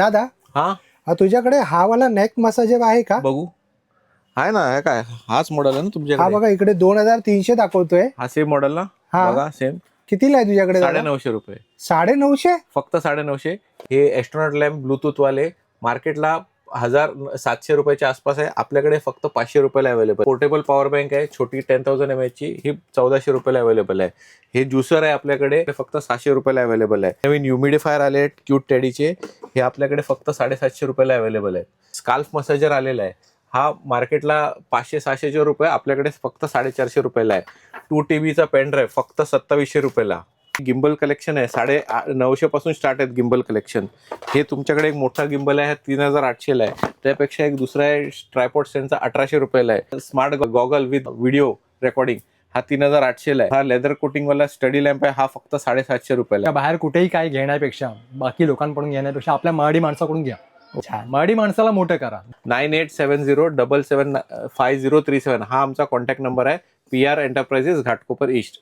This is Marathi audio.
दादा हा तुझ्याकडे हा वाला नेक मसाजर आहे का? बघू. आहे ना, हे काय हाच मॉडेल आहे ना हा तुमच्याकडे? बघा इकडे 2300 दाखवतोय. हा सेम मॉडेल ना? हा. बघा सेम. कितीला आहे तुझ्याकडे दादा? 950 रुपये. 950? फक्त 950. हे एस्ट्रोनॉट लॅम्प ब्लूटूथ वाले मार्केटला 1700 रुपयाच्या आसपास आहे. आपल्याकडे फक्त 500 रुपयाला अवेलेबल. पोर्टेबल पॉवर बँक आहे छोटी 10,000 mAh ची, ही 1400 रुपयाला अवेलेबल आहे. हे ज्युसर आहे आपल्याकडे फक्त 600 रुपयाला अवेलेबल आहे. नवीन ह्युमिडिफायर आले क्यूट टेडीचे, हे आपल्याकडे फक्त 750 रुपयाला अवेलेबल आहे. स्काल्फ मसाजर आलेला आहे, हा मार्केटला 500-600 रुपये, आपल्याकडे फक्त 450 रुपयाला आहे. 2 TB चा पेन ड्राईव्ह फक्त 2700 रुपयाला. गिम्बल कलेक्शन आहे, 950 पासून स्टार्ट आहेत गिम्बल कलेक्शन. हे तुमच्याकडे एक मोठा गिम्बल आहे 3800 ला आहे. त्यापेक्षा एक दुसरा आहे ट्रायपॉड स्टँडचा 1800 रुपयाला आहे. Smart goggle with video recording हा 3800 ला आहे. हा लेदर कोटिंग वाला स्टडी लॅम्प आहे, हा फक्त 750 रुपयाला. बाहेर कुठेही काय घेण्यापेक्षा, बाकी लोकांकडून घेण्यापेक्षा आपल्या मराठी माणसाकडून घ्या. मराठी माणसाला मोठं करा. 9870775037 हा आमचा कॉन्टॅक्ट नंबर आहे. PR enterprises Ghatkopar east.